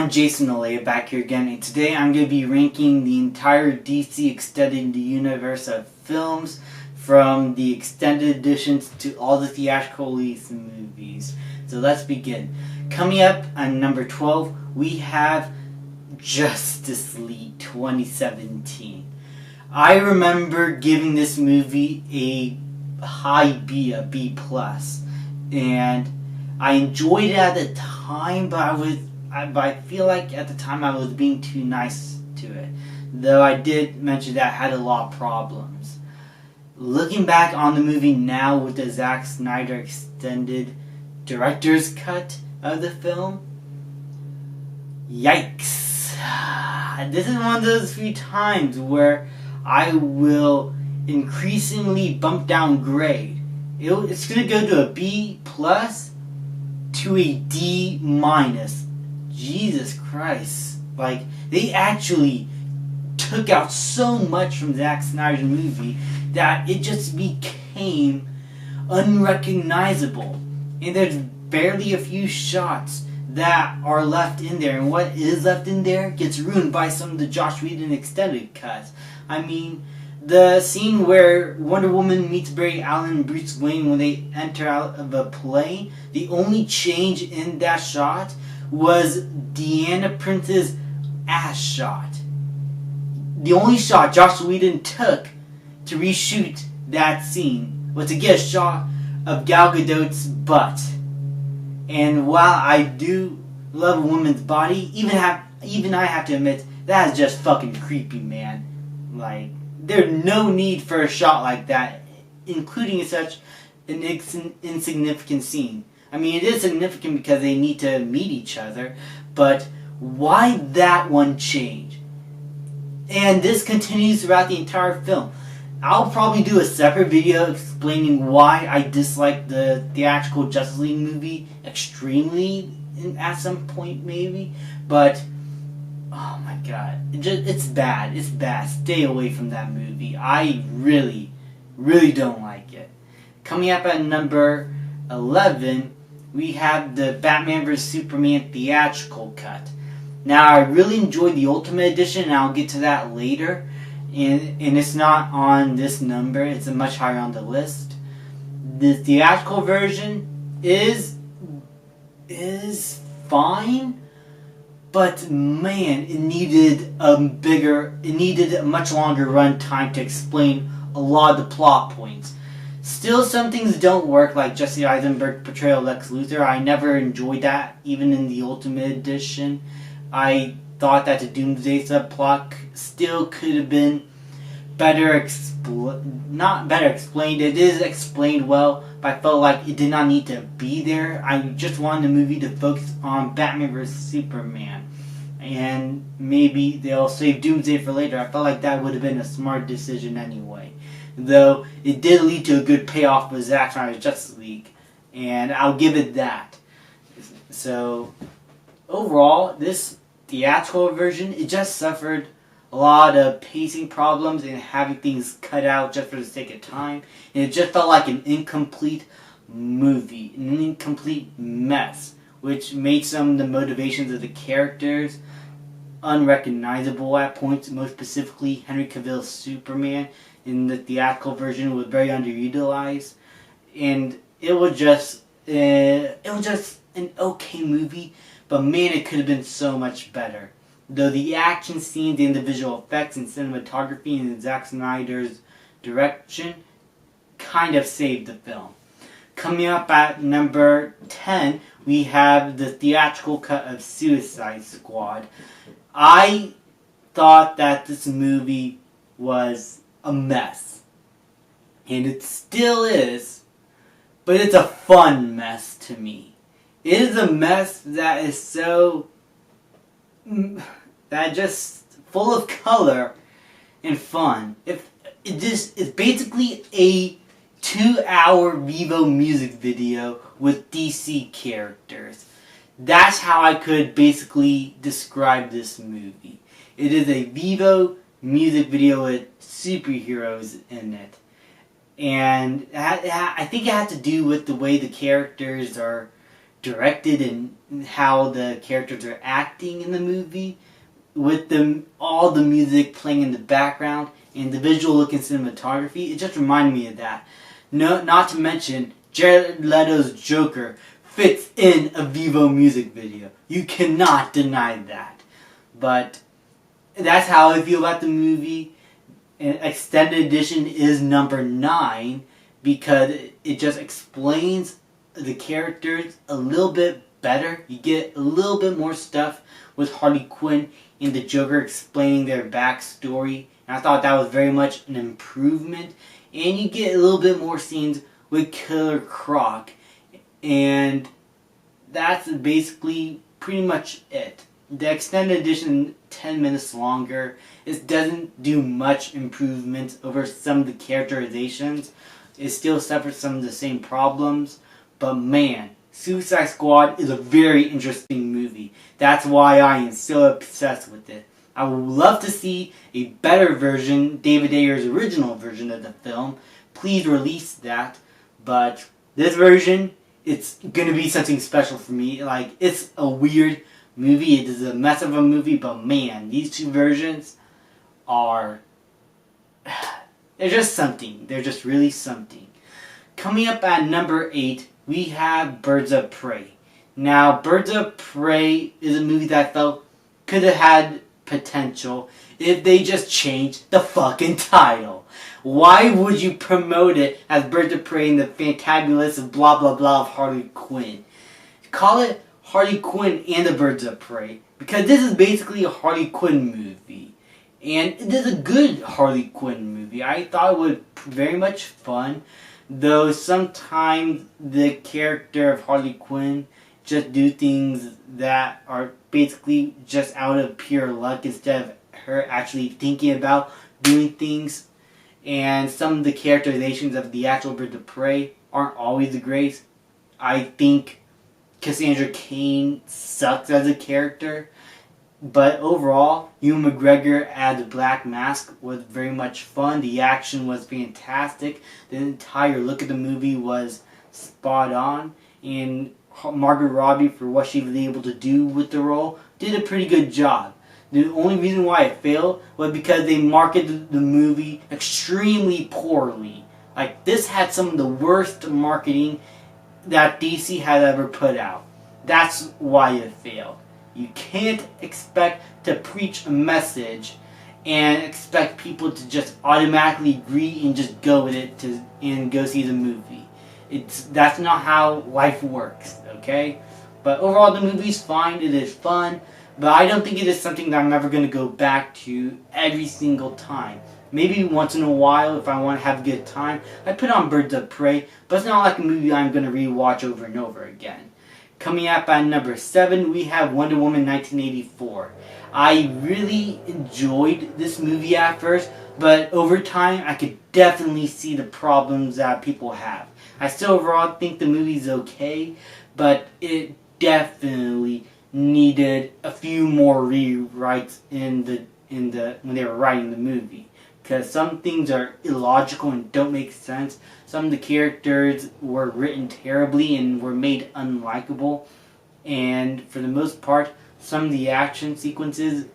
everyone, Jason Olea back here again, and today I'm going to be ranking the entire DC Extended Universe of films from the extended editions to all the theatrical release movies. So let's begin. Coming up on number 12, we have Justice League 2017. I remember giving this movie a high B, a B+, and I enjoyed it at the time, but I feel like at the time I was being too nice to it. Though I did mention that it had a lot of problems. Looking back on the movie now with the Zack Snyder extended director's cut of the film, yikes. This is one of those few times where I will increasingly bump down grade. It's going to go to a B+ to a D-. Jesus Christ. Like, they actually took out so much from Zack Snyder's movie that it just became unrecognizable. And there's barely a few shots that are left in there. And what is left in there gets ruined by some of the Joss Whedon extended cuts. I mean, the scene where Wonder Woman meets Barry Allen and Bruce Wayne when they enter out of a plane, the only change in that shot was Diana Prince's ass shot. The only shot Joss Whedon took to reshoot that scene was to get a shot of Gal Gadot's butt. And while I do love a woman's body, even I have to admit, that is just fucking creepy, man. Like, there's no need for a shot like that, including such an insignificant scene. I mean, it is significant because they need to meet each other, but why that one change? And this continues throughout the entire film. I'll probably do a separate video explaining why I dislike the theatrical Justice League movie extremely at some point, maybe. But, oh my god, it's bad. It's bad. Stay away from that movie. I really, really don't like it. Coming up at number 11, we have the Batman vs. Superman theatrical cut. Now, I really enjoyed the Ultimate Edition, and I'll get to that later. And it's not on this number. It's much higher on the list. The theatrical version is fine, but man, it needed a much longer run time to explain a lot of the plot points. Still, some things don't work, like Jesse Eisenberg's portrayal of Lex Luthor. I never enjoyed that, even in the Ultimate Edition. I thought that the Doomsday subplot still could have been not better explained. It is explained well, but I felt like it did not need to be there. I just wanted the movie to focus on Batman vs. Superman. And maybe they'll save Doomsday for later. I felt like that would have been a smart decision anyway. Though it did lead to a good payoff with Zack Snyder's Justice League. And I'll give it that. So, overall, this theatrical version, it just suffered a lot of pacing problems and having things cut out just for the sake of time. And it just felt like an incomplete movie, an incomplete mess, which made some of the motivations of the characters unrecognizable at points. Most specifically, Henry Cavill's Superman in the theatrical version was very underutilized, and it was just an okay movie. But man, it could have been so much better. Though the action scenes, the individual effects, and cinematography in Zack Snyder's direction kind of saved the film. Coming up at number 10, we have the theatrical cut of Suicide Squad. I thought that this movie was a mess. And it still is, but it's a fun mess to me. It is a mess that is just full of color and fun. It's basically a 2-hour Vivo music video with DC characters. That's how I could basically describe this movie. It is a Vivo music video with superheroes in it. And I think it had to do with the way the characters are directed and how the characters are acting in the movie, with all the music playing in the background and the visual look and cinematography, it just reminded me of that. No, not to mention Jared Leto's Joker fits in a Vivo music video. You cannot deny that. But that's how I feel about the movie. And Extended Edition is number 9 because it just explains the characters a little bit better. You get a little bit more stuff with Harley Quinn and the Joker explaining their backstory. And I thought that was very much an improvement. And you get a little bit more scenes with Killer Croc. And that's basically pretty much it. The Extended Edition, 10 minutes longer. It doesn't do much improvements over some of the characterizations. It still suffers some of the same problems. But man, Suicide Squad is a very interesting movie. That's why I am so obsessed with it. I would love to see a better version, David Ayer's original version of the film. Please release that. But this version, it's gonna be something special for me. Like, it's a weird movie. It is a mess of a movie, but man, these two versions are... they're just something. They're just really something. Coming up at number 8, we have Birds of Prey. Now, Birds of Prey is a movie that I felt could have had potential if they just changed the fucking title. Why would you promote it as Birds of Prey and the Fantabulous blah blah blah of Harley Quinn? Call it Harley Quinn and the Birds of Prey, because this is basically a Harley Quinn movie. And it is a good Harley Quinn movie. I thought it was very much fun, though sometimes the character of Harley Quinn just do things that are basically just out of pure luck instead of her actually thinking about doing things. And some of the characterizations of the actual Birds of Prey aren't always the greatest. I think Cassandra Cain sucks as a character. But overall, Ewan McGregor as the Black Mask was very much fun. The action was fantastic. The entire look of the movie was spot on. And Margot Robbie, for what she was able to do with the role, did a pretty good job. The only reason why it failed was because they marketed the movie extremely poorly. Like, this had some of the worst marketing that DC had ever put out. That's why it failed. You can't expect to preach a message and expect people to just automatically agree and just go with it and go see the movie. That's not how life works, okay? But overall, the movie's fine. It is fun. But I don't think it is something that I'm ever going to go back to every single time. Maybe once in a while, if I want to have a good time, I put on Birds of Prey. But it's not like a movie I'm going to rewatch over and over again. Coming up at number 7, we have Wonder Woman 1984. I really enjoyed this movie at first, but over time I could definitely see the problems that people have. I still overall think the movie's okay, but it definitely needed a few more rewrites in the when they were writing the movie. Because some things are illogical and don't make sense. Some of the characters were written terribly and were made unlikable. And for the most part, some of the action sequences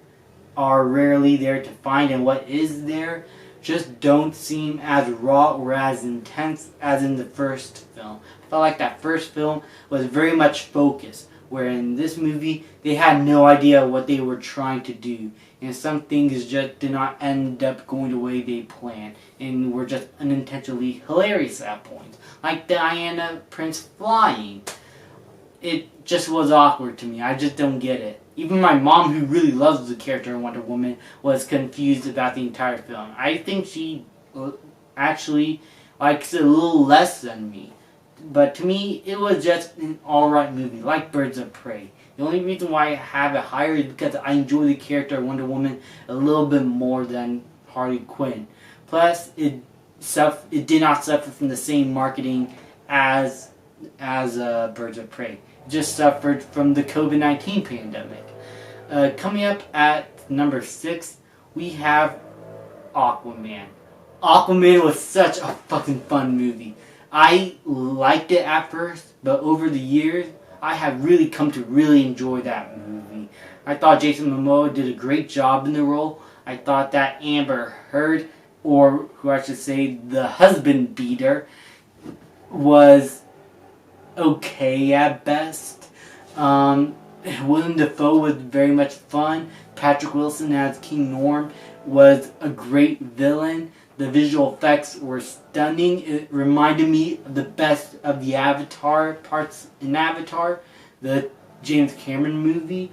are rarely there to find. And what is there just don't seem as raw or as intense as in the first film. I felt like that first film was very much focused. Where in this movie, they had no idea what they were trying to do. And some things just did not end up going the way they planned. And were just unintentionally hilarious at points. Like Diana Prince flying. It just was awkward to me. I just don't get it. Even my mom, who really loves the character in Wonder Woman, was confused about the entire film. I think she actually likes it a little less than me. But to me, it was just an alright movie, like Birds of Prey. The only reason why I have it higher is because I enjoy the character of Wonder Woman a little bit more than Harley Quinn. Plus, it did not suffer from the same marketing as Birds of Prey. It just suffered from the COVID-19 pandemic. Coming up at number 6, we have Aquaman. Aquaman was such a fucking fun movie. I liked it at first, but over the years, I have really come to really enjoy that movie. I thought Jason Momoa did a great job in the role. I thought that Amber Heard, or who I should say the husband beater, was okay at best. Willem Dafoe was very much fun. Patrick Wilson as King Norm was a great villain. The visual effects were stunning. It reminded me of the best of the Avatar parts in Avatar, the James Cameron movie.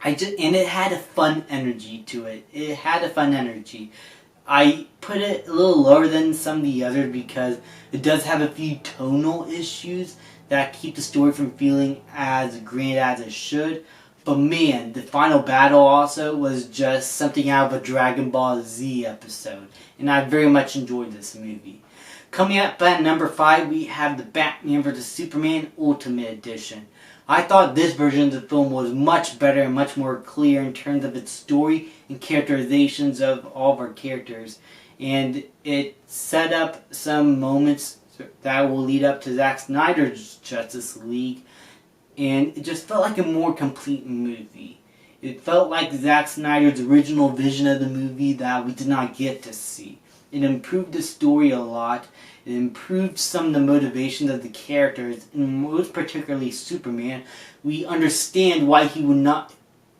And it had a fun energy to it. It had a fun energy. I put it a little lower than some of the others because it does have a few tonal issues that keep the story from feeling as grand as it should. But man, the final battle also was just something out of a Dragon Ball Z episode. And I very much enjoyed this movie. Coming up at number 5, we have the Batman vs. Superman Ultimate Edition. I thought this version of the film was much better and much more clear in terms of its story and characterizations of all of our characters. And it set up some moments that will lead up to Zack Snyder's Justice League. And it just felt like a more complete movie. It felt like Zack Snyder's original vision of the movie that we did not get to see. It improved the story a lot. It improved some of the motivations of the characters, and most particularly Superman. We understand why he would not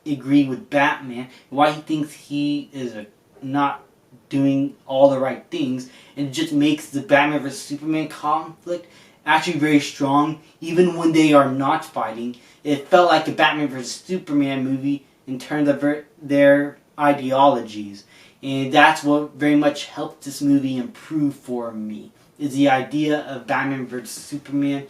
agree with Batman, why he thinks he is not doing all the right things, and it just makes the Batman vs. Superman conflict actually very strong, even when they are not fighting. It felt like a Batman vs. Superman movie in terms of their ideologies. And that's what very much helped this movie improve for me, is the idea of Batman vs. Superman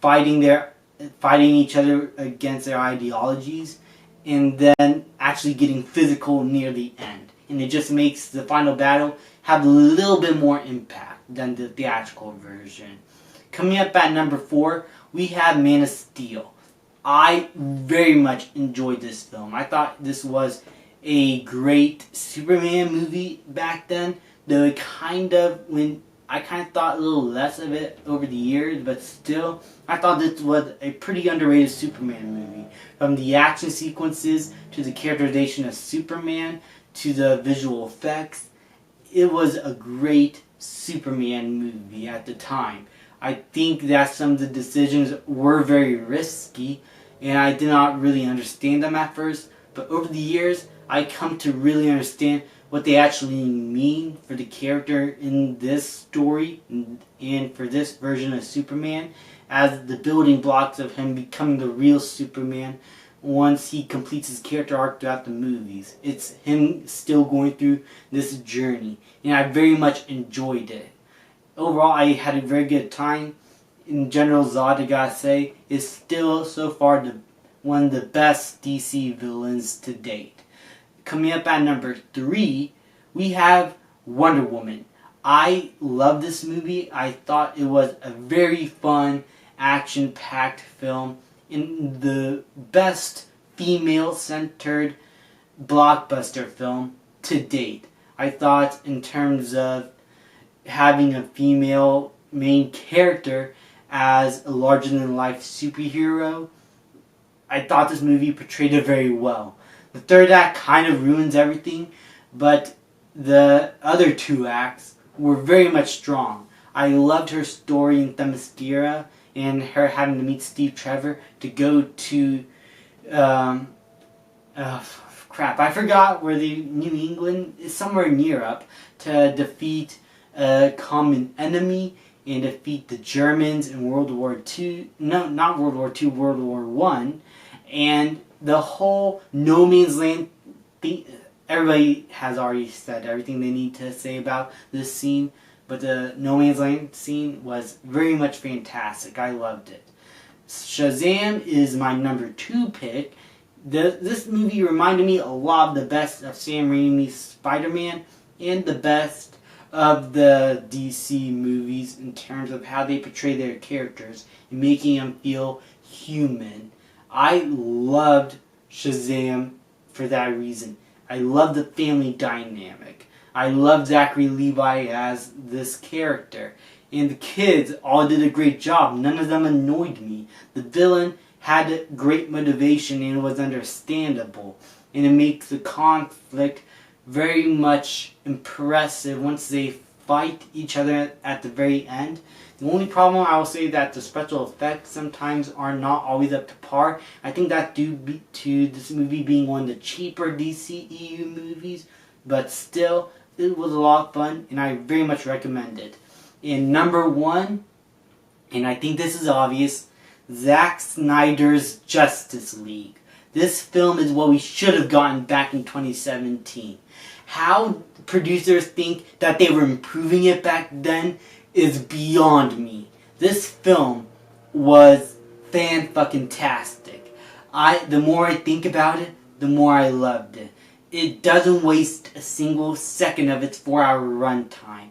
fighting each other against their ideologies, and then actually getting physical near the end. And it just makes the final battle have a little bit more impact than the theatrical version. Coming up at number 4, we have Man of Steel. I very much enjoyed this film. I thought this was a great Superman movie back then, though I kind of thought a little less of it over the years, but still, I thought this was a pretty underrated Superman movie. From the action sequences, to the characterization of Superman, to the visual effects, it was a great Superman movie at the time. I think that some of the decisions were very risky, and I did not really understand them at first, but over the years, I come to really understand what they actually mean for the character in this story and for this version of Superman, as the building blocks of him becoming the real Superman once he completes his character arc throughout the movies. It's him still going through this journey, and I very much enjoyed it. Overall, I had a very good time. In general, Zod, I gotta say, is still so far one of the best DC villains to date. Coming up at number 3, we have Wonder Woman. I love this movie. I thought it was a very fun, action-packed film, in the best female-centered blockbuster film to date. I thought in terms of having a female main character as a larger-than-life superhero, I thought this movie portrayed it very well. The third act kind of ruins everything, but the other 2 acts were very much strong. I loved her story in Themyscira, and her having to meet Steve Trevor to go to, I forgot where New England is, somewhere in Europe, to defeat a common enemy and defeat the Germans in World War II. No, not World War II, World War I. And the whole No Man's Land thing, everybody has already said everything they need to say about this scene, but the No Man's Land scene was very much fantastic. I loved it. Shazam is my number 2 pick. This movie reminded me a lot of the best of Sam Raimi's Spider-Man and the best of the DC movies in terms of how they portray their characters and making them feel human. I loved Shazam for that reason. I love the family dynamic. I love Zachary Levi as this character. And the kids all did a great job. None of them annoyed me. The villain had great motivation and was understandable. And it makes the conflict very much impressive once they fight each other at the very end. The only problem I will say that the special effects sometimes are not always up to par. I think that due to this movie being one of the cheaper DCEU movies, but still, it was a lot of fun and I very much recommend it. And number one, and I think this is obvious, Zack Snyder's Justice League. This film is what we should have gotten back in 2017. How producers think that they were improving it back then is beyond me. This film was fan-fucking-tastic. The more I think about it, the more I loved it. It doesn't waste a single second of its 4-hour runtime.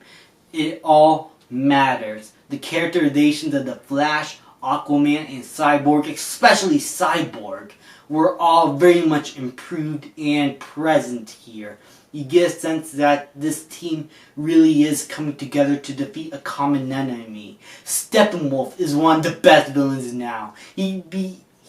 It all matters. The characterizations of the Flash, Aquaman, and Cyborg, especially Cyborg, were all very much improved and present here. You get a sense that this team really is coming together to defeat a common enemy. Steppenwolf is one of the best villains now. He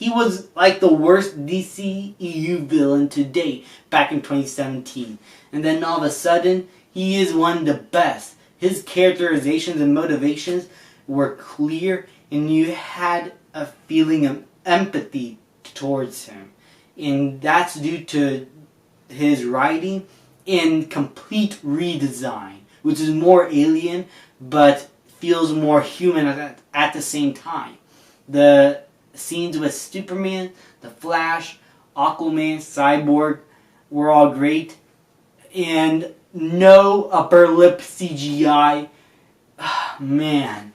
was like the worst DCEU villain to date back in 2017. And then all of a sudden, he is one of the best. His characterizations and motivations were clear and you had a feeling of empathy towards him. And that's due to his writing and complete redesign, which is more alien but feels more human at the same time. The scenes with Superman, the Flash, Aquaman, Cyborg were all great, and no upper lip CGI. Man,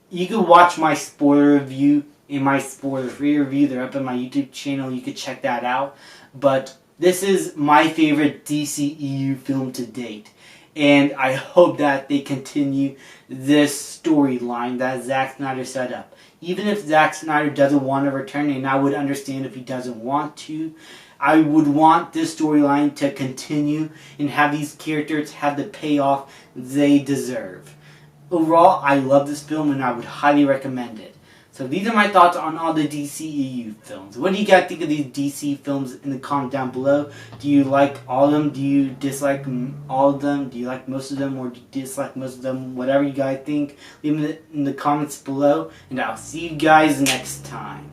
you could watch my spoiler review and my spoiler-free review. They're up on my YouTube channel. You could check that out. But this is my favorite DCEU film to date. And I hope that they continue this storyline that Zack Snyder set up. Even if Zack Snyder doesn't want to return, and I would understand if he doesn't want to, I would want this storyline to continue and have these characters have the payoff they deserve. Overall, I love this film and I would highly recommend it. So these are my thoughts on all the DCEU films. What do you guys think of these DC films in the comments down below? Do you like all of them? Do you dislike all of them? Do you like most of them or do you dislike most of them? Whatever you guys think, leave it in the comments below. And I'll see you guys next time.